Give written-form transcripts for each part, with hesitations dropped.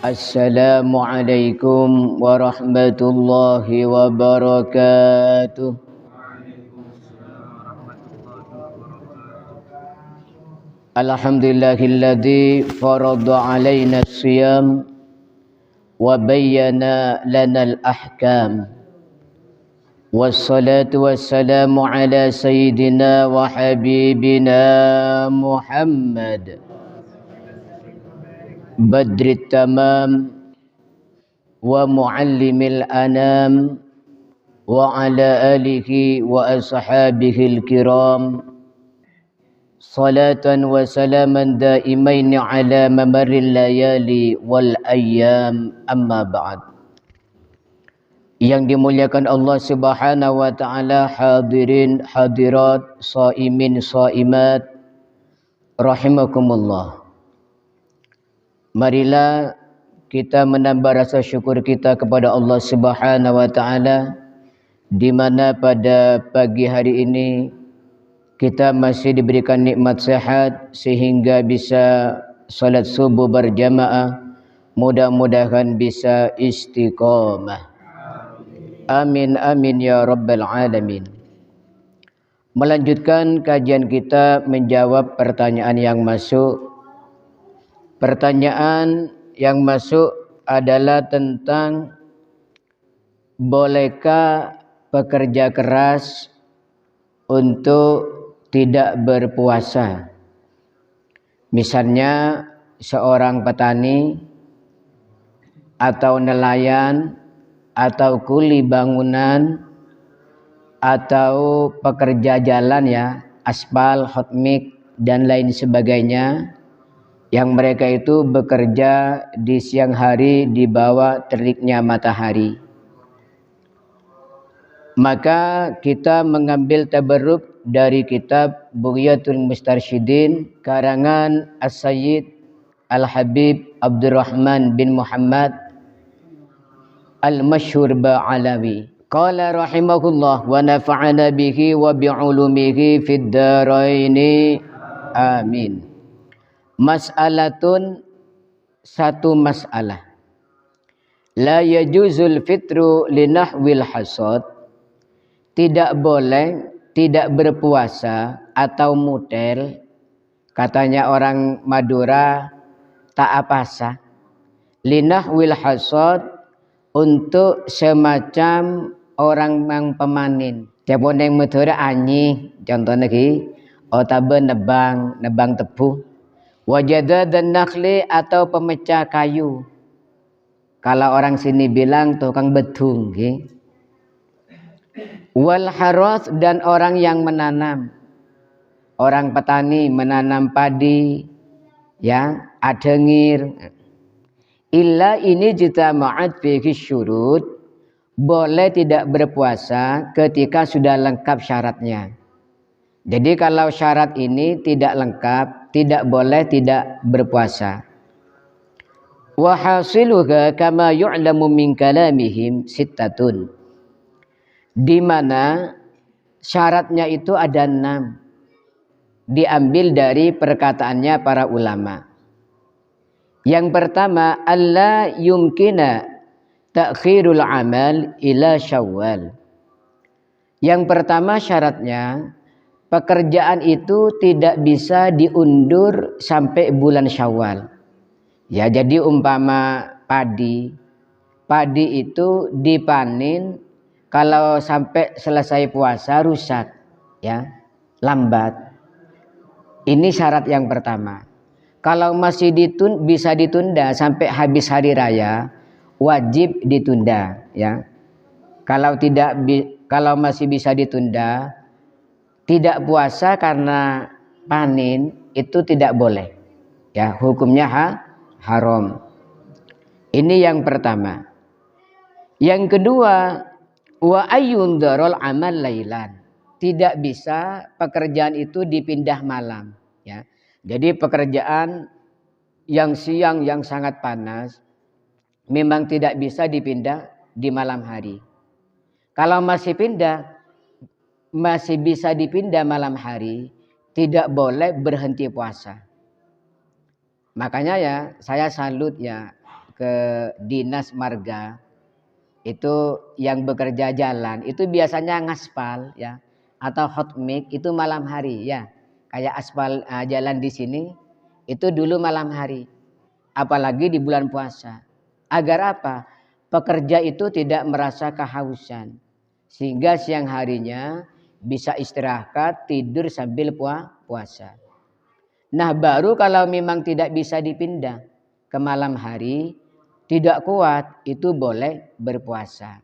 Assalamualaikum warahmatullahi wabarakatuh. Alhamdulillahilladzi farada alaina as-siyam wa bayyana lana al-ahkam. Wassalatu wassalamu ala sayyidina wa habibina Muhammad Badrit tamam wa muallimil anam wa ala alihi wa ashabihil kiram salatan wa salaman daimain ala mamaril layali wal ayyam, amma ba'd. Yang dimuliakan Allah Subhanahu wa taala, hadirin hadirat, shaimin shaimat rahimakumullah. Marilah kita menambah rasa syukur kita kepada Allah Subhanahu wa taala, di mana pada pagi hari ini kita masih diberikan nikmat sehat sehingga bisa salat subuh berjamaah. Mudah-mudahan bisa istiqamah. Amin amin ya rabbal alamin. Melanjutkan kajian kita menjawab pertanyaan yang masuk. Pertanyaan yang masuk adalah tentang bolehkah pekerja keras untuk tidak berpuasa. Misalnya seorang petani atau nelayan atau kuli bangunan atau pekerja jalan, ya, aspal, hot mix dan lain sebagainya, yang mereka itu bekerja di siang hari di bawah teriknya matahari. Maka kita mengambil tabarruk dari kitab Bughyatul Mustarsyidin karangan As-Sayyid Al-Habib Abdurrahman bin Muhammad Al-Masyhur Ba'alawi. Qala rahimahullah wa nafa'ana bihi wa bi'ulumihi fid dharaini amin. Mas'alatun, satu masalah. La yajuzul fitru linahwil hasad. Tidak boleh tidak berpuasa atau mutel. Katanya orang Madura, tak apasa. Linahwil hasad, untuk semacam orang yang pemanin. Tiap orang yang Madura anyi, contohnya lagi, otabe nebang tebu. Wajada dan nakhli, atau pemecah kayu. Kalau orang sini bilang tukang bedung, okay? Wal haras, dan orang yang menanam. Orang petani menanam padi, ya, adengir. Illa ini jitama'at fihi syurut, boleh tidak berpuasa ketika sudah lengkap syaratnya. Jadi kalau syarat ini tidak lengkap, tidak boleh tidak berpuasa. Wa hasiluha kama yu'lamu min kalamihim sittatun. Di mana syaratnya itu ada 6. Diambil dari perkataannya para ulama. Yang pertama, alla yumkina ta'khirul amal ila Syawal. Yang pertama syaratnya, pekerjaan itu tidak bisa diundur sampai bulan Syawal. Ya, jadi umpama padi itu dipanen kalau sampai selesai puasa rusak, ya, lambat. Ini syarat yang pertama. Kalau masih bisa ditunda sampai habis hari raya, wajib ditunda, ya. Kalau masih bisa ditunda, tidak puasa karena panen itu tidak boleh, ya, hukumnya haram. Ini yang pertama. Yang kedua, wa ayyundarul amal lailan. Tidak bisa pekerjaan itu dipindah malam, ya. Jadi pekerjaan yang siang yang sangat panas memang tidak bisa dipindah di malam hari. Kalau masih bisa dipindah malam hari, tidak boleh berhenti puasa. Makanya ya saya salut ya ke dinas marga itu yang bekerja jalan itu biasanya ngaspal ya atau hot mix itu malam hari ya. Kayak aspal jalan di sini itu dulu malam hari. Apalagi di bulan puasa. Agar apa? Pekerja itu tidak merasa kehausan. Sehingga siang harinya bisa istirahat, tidur sambil puasa. Nah baru kalau memang tidak bisa dipindah ke malam hari, tidak kuat, itu boleh berpuasa.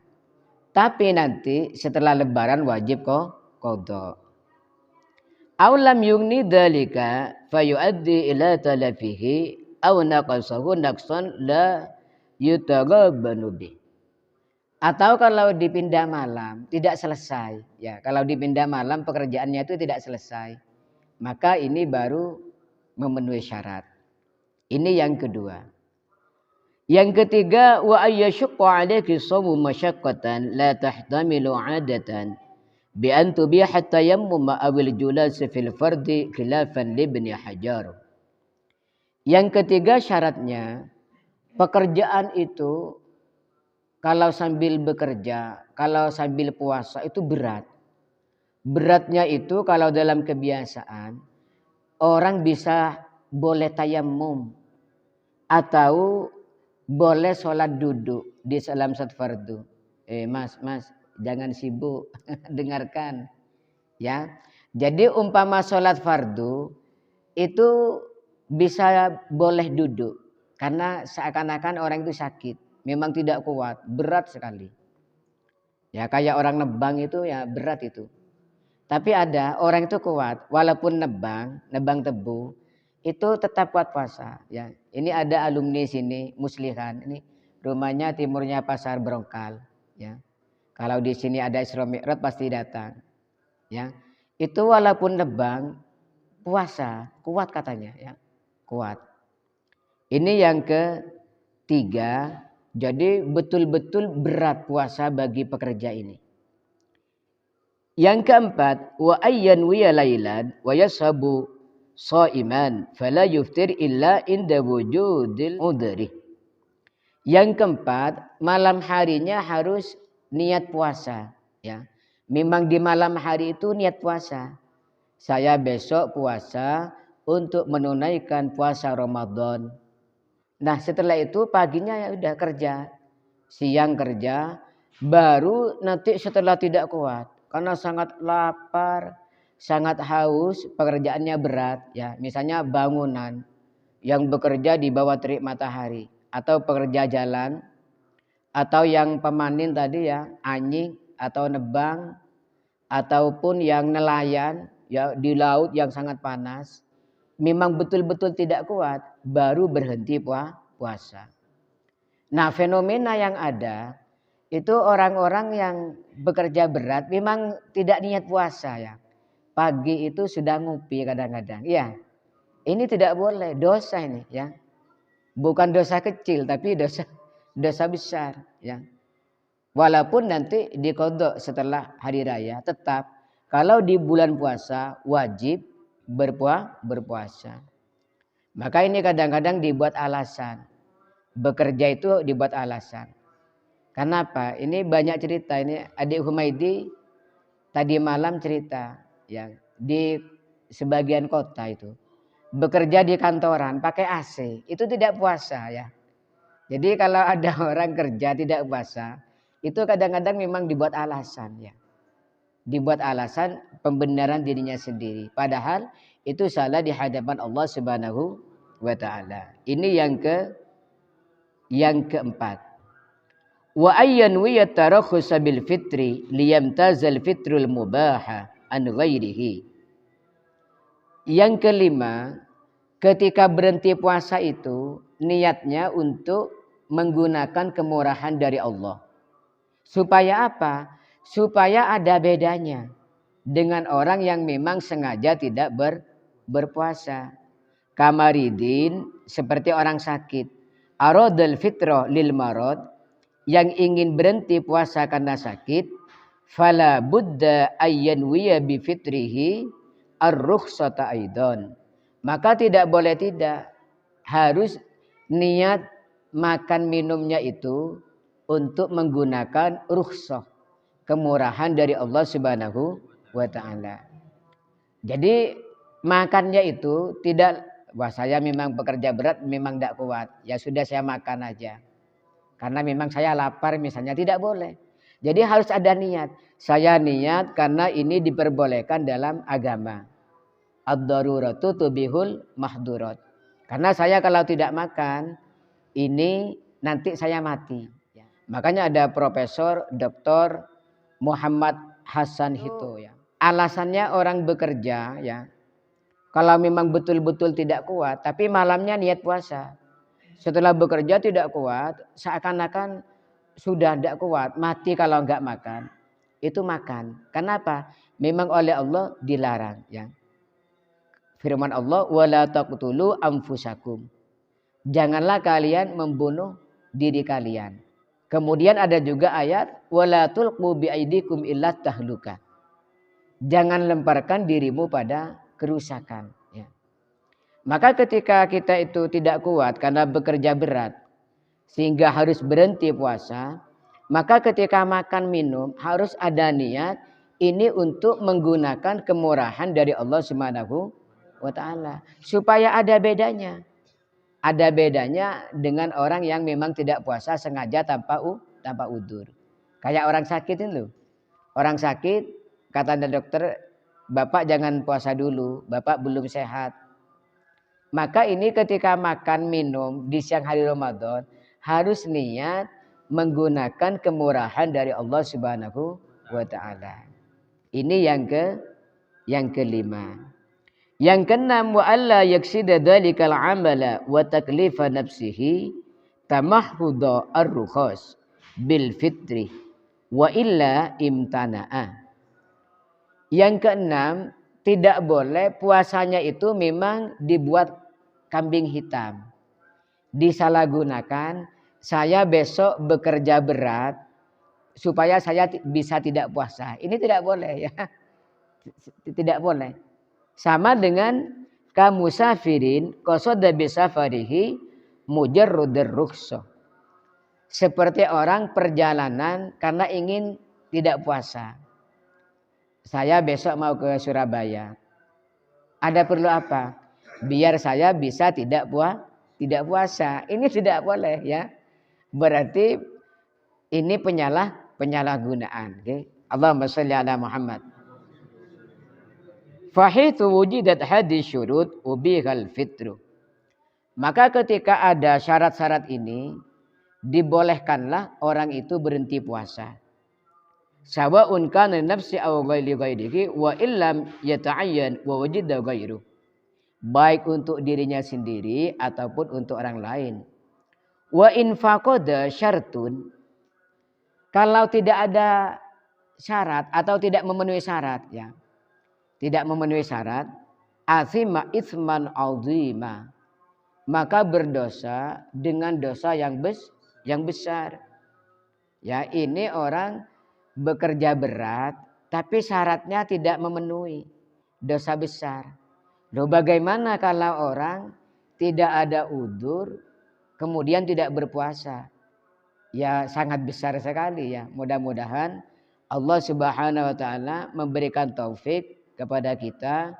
Tapi nanti setelah lebaran wajib qadha. Aw lam yugni dzalika fayuaddi ila talafihi aw naqasahu naqsan la yutaghabbanu bih. Atau kalau dipindah malam tidak selesai ya, kalau dipindah malam pekerjaannya itu tidak selesai, maka ini baru memenuhi syarat. Ini yang kedua. Yang ketiga, wa ayyashqa 'alaiki shamu masyaqqatan la tahtamilu 'adatan bi an tubiha tayammum awil julas fil fardi khilafan li Ibnu Hajar. Yang ketiga syaratnya, pekerjaan itu kalau sambil bekerja, kalau sambil puasa itu berat. Beratnya itu kalau dalam kebiasaan orang bisa boleh tayammum atau boleh sholat duduk di dalam sholat fardu. Mas, jangan sibuk, dengarkan. Ya, jadi umpama sholat fardu itu bisa boleh duduk karena seakan-akan orang itu sakit, memang tidak kuat, berat sekali. Ya kayak orang nebang itu ya berat itu. Tapi ada orang itu kuat, walaupun nebang tebu, itu tetap kuat puasa. Ya, ini ada alumni sini, Muslihan. Ini rumahnya timurnya Pasar Brongkal. Ya, kalau di sini ada Isra Mi'raj pasti datang. Ya, itu walaupun nebang, puasa kuat katanya. Ya, kuat. Ini yang ketiga. Jadi betul-betul berat puasa bagi pekerja ini. Yang keempat, wa ayyan wiya lailan wa yashabu shaiman fala yuftir illa inda wujudil udhri. Yang keempat, malam harinya harus niat puasa ya. Memang di malam hari itu niat puasa. Saya besok puasa untuk menunaikan puasa Ramadan. Nah, setelah itu paginya ya udah kerja. Siang kerja, baru nanti setelah tidak kuat karena sangat lapar, sangat haus, pekerjaannya berat ya. Misalnya bangunan yang bekerja di bawah terik matahari atau pekerja jalan atau yang pemanen tadi ya, anjing atau nebang ataupun yang nelayan ya di laut yang sangat panas. Memang betul-betul tidak kuat, baru berhenti puasa. Nah, fenomena yang ada itu orang-orang yang bekerja berat memang tidak niat puasa ya. Pagi itu sudah ngopi kadang-kadang. Ya, ini tidak boleh, dosa ini ya. Bukan dosa kecil tapi dosa besar ya. Walaupun nanti diqadha setelah hari raya, tetap kalau di bulan puasa wajib berpuasa. Maka ini kadang-kadang dibuat alasan. Bekerja itu dibuat alasan. Kenapa? Ini banyak cerita. Ini adik Humaidi tadi malam cerita ya, di sebagian kota itu bekerja di kantoran pakai AC, itu tidak puasa ya. Jadi kalau ada orang kerja tidak puasa, itu kadang-kadang memang dibuat alasan ya. Dibuat alasan pembenaran dirinya sendiri. Padahal itu salah di hadapan Allah Subhanahu wa taala. Ini yang keempat. Wa ayyan wiya tarakhus bil fitri liyamtazal fitrul mubaha an ghairihi. Yang kelima, ketika berhenti puasa itu niatnya untuk menggunakan kemurahan dari Allah. Supaya apa? Supaya ada bedanya dengan orang yang memang sengaja tidak berpuasa. Kamaridin seperti orang sakit. Aradul fitrah lil marad, yang ingin berhenti puasa karena sakit. Fala budda ayyanwiya bi fitrihi ar-rukhsata aidan. Maka tidak boleh tidak, harus niat makan minumnya itu untuk menggunakan rukhsah, kemurahan dari Allah Subhanahu wa taala. Jadi makannya itu tidak, wah saya memang bekerja berat, memang tidak kuat, ya sudah saya makan aja. Karena memang saya lapar misalnya, tidak boleh. Jadi harus ada niat. Saya niat karena ini diperbolehkan dalam agama. Ad-daruratu tubihul mahdurat. Karena saya kalau tidak makan, ini nanti saya mati. Makanya ada Profesor Dr. Muhammad Hasan Hito ya. Alasannya orang bekerja ya, kalau memang betul-betul tidak kuat, tapi malamnya niat puasa. Setelah bekerja tidak kuat, seakan-akan sudah tidak kuat, mati kalau enggak makan. Itu makan. Kenapa? Memang oleh Allah dilarang ya. Firman Allah, wala taqtulu anfusakum. Janganlah kalian membunuh diri kalian. Kemudian ada juga ayat, wala tulqu biaidikum illa tahluka. Jangan lemparkan dirimu pada kerusakan. Ya. Maka ketika kita itu tidak kuat karena bekerja berat, sehingga harus berhenti puasa, maka ketika makan minum harus ada niat ini untuk menggunakan kemurahan dari Allah Subhanahu wa taala, supaya ada bedanya. Ada bedanya dengan orang yang memang tidak puasa sengaja tanpa udzur. Kayak orang sakit itu. Orang sakit kata dokter, Bapak jangan puasa dulu, Bapak belum sehat. Maka ini ketika makan minum di siang hari Ramadan harus niat menggunakan kemurahan dari Allah Subhanahu wa taala. Ini yang kelima. Yang keenam, wa alla yaksida dzalikal amala wa taklifa nafsihi tamahhuda ar-rukhas bil fitri wa illa imtana'a. Yang keenam, tidak boleh puasanya itu memang dibuat kambing hitam. Disalahgunakan, saya besok bekerja berat supaya saya bisa tidak puasa. Ini tidak boleh ya. Tidak boleh. Sama dengan kamusafirin qasada bisafarihi mujarradur rukhsah. Seperti orang perjalanan karena ingin tidak puasa. Saya besok mau ke Surabaya. Ada perlu apa? Biar saya bisa tidak puasa. Ini tidak boleh ya. Berarti ini penyalahgunaan. Okay? Allahumma shalli ala Muhammad. Fahitu wujidat hadis syurut ubihal fitru. Maka ketika ada syarat-syarat ini, dibolehkanlah orang itu berhenti puasa. Sawa'un kana nafsi aw ghairi ghairihi wa illam yata'ayyan wa wajida ghairu. Baik untuk dirinya sendiri ataupun untuk orang lain. Wa in faqada syartun, kalau tidak ada syarat atau tidak memenuhi syarat ya. Tidak memenuhi syarat, athima itsman azima, maka berdosa dengan dosa yang besar. Ya, ini orang bekerja berat tapi syaratnya tidak memenuhi, dosa besar. Loh, bagaimana kalau orang tidak ada udzur kemudian tidak berpuasa? Ya sangat besar sekali ya. Mudah-mudahan Allah Subhanahu wa taala memberikan taufik kepada kita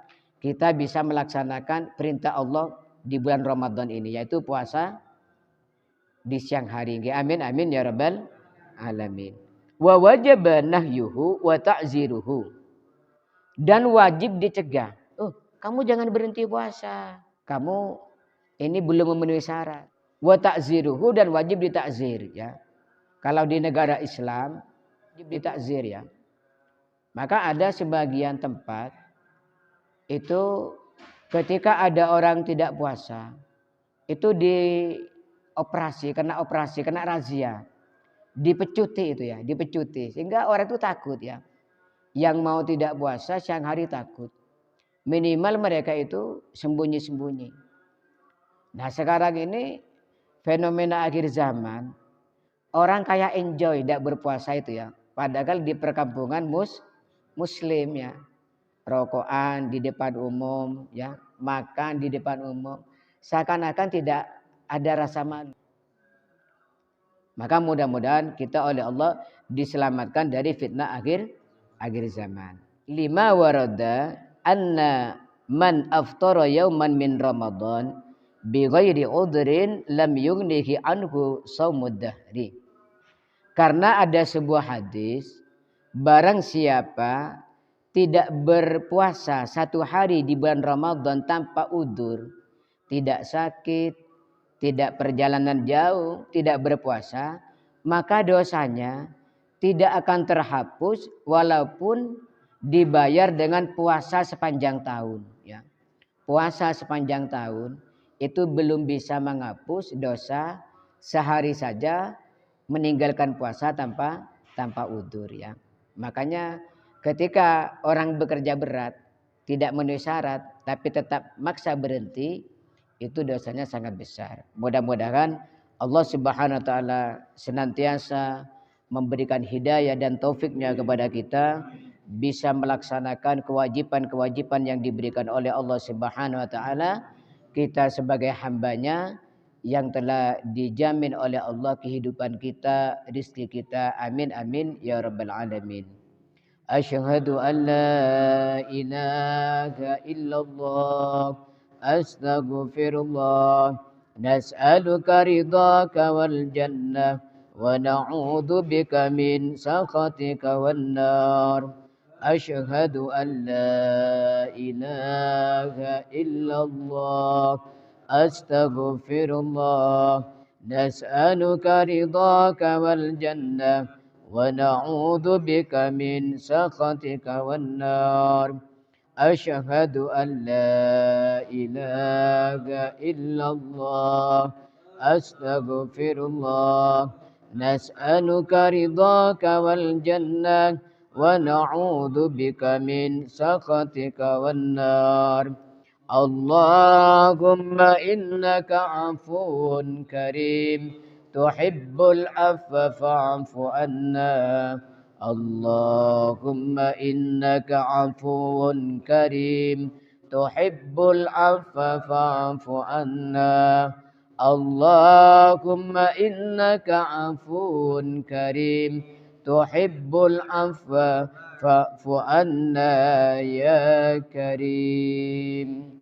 bisa melaksanakan perintah Allah di bulan Ramadan ini, yaitu puasa di siang hari. Amin amin ya rabbal alamin. Wa wajaba nahyuhu wa ta'ziruhu. Dan wajib dicegah. Oh, kamu jangan berhenti puasa. Kamu ini belum memenuhi syarat. Wa ta'ziruhu, dan wajib ditakzir ya. Kalau di negara Islam wajib ditakzir ya. Maka ada sebagian tempat itu ketika ada orang tidak puasa itu kena razia, dipecuti itu ya, dipecuti sehingga orang itu takut ya. Yang mau tidak puasa siang hari takut. Minimal mereka itu sembunyi-sembunyi. Nah sekarang ini fenomena akhir zaman, orang kayak enjoy tidak berpuasa itu ya. Padahal di perkampungan Muslim ya, rokokan di depan umum ya, makan di depan umum, seakan-akan tidak ada rasa malu. Maka mudah-mudahan kita oleh Allah diselamatkan dari fitnah akhir zaman. 5 warada anna man aftara yauman min Ramadan bi ghairi udhrin lam yughnihi anhu shaumud dahri. Karena ada sebuah hadis, barang siapa tidak berpuasa satu hari di bulan Ramadan tanpa udzur, tidak sakit, tidak perjalanan jauh, tidak berpuasa, maka dosanya tidak akan terhapus walaupun dibayar dengan puasa sepanjang tahun. Ya. Puasa sepanjang tahun itu belum bisa menghapus dosa sehari saja meninggalkan puasa tanpa udzur. Ya. Makanya ketika orang bekerja berat tidak memenuhi syarat tapi tetap maksa berhenti, itu dosanya sangat besar. Mudah-mudahan Allah Subhanahu wa taala senantiasa memberikan hidayah dan taufiknya kepada kita bisa melaksanakan kewajiban-kewajiban yang diberikan oleh Allah Subhanahu wa taala. Kita sebagai hambanya yang telah dijamin oleh Allah kehidupan kita, rizki kita. Amin amin ya rabbal alamin. Asyhadu an la ilaha illallah astaghfirullah nas'aluka ridhaka wal jannah wa na'udzu bika min sakhatika wan nar. Asyhadu an la ilaha illallah astaghfirullah nas'aluka ridhaka wal jannah wa na'udzu bika min sakhatika wan nar. Asyhadu an la ilaha illallah astaghfirullah nas'aluka ridhaka wal jannah wa na'udzu bika min sakhatika wan nar. Allahumma innaka afuwun karim tuhibbul afwa fa'fu anna. Allahumma innaka afuwun karim tuhibbul afwa fa'fu anna. Allahumma innaka afuwun karim tuhibbul afwa fa'fu anna ya karim.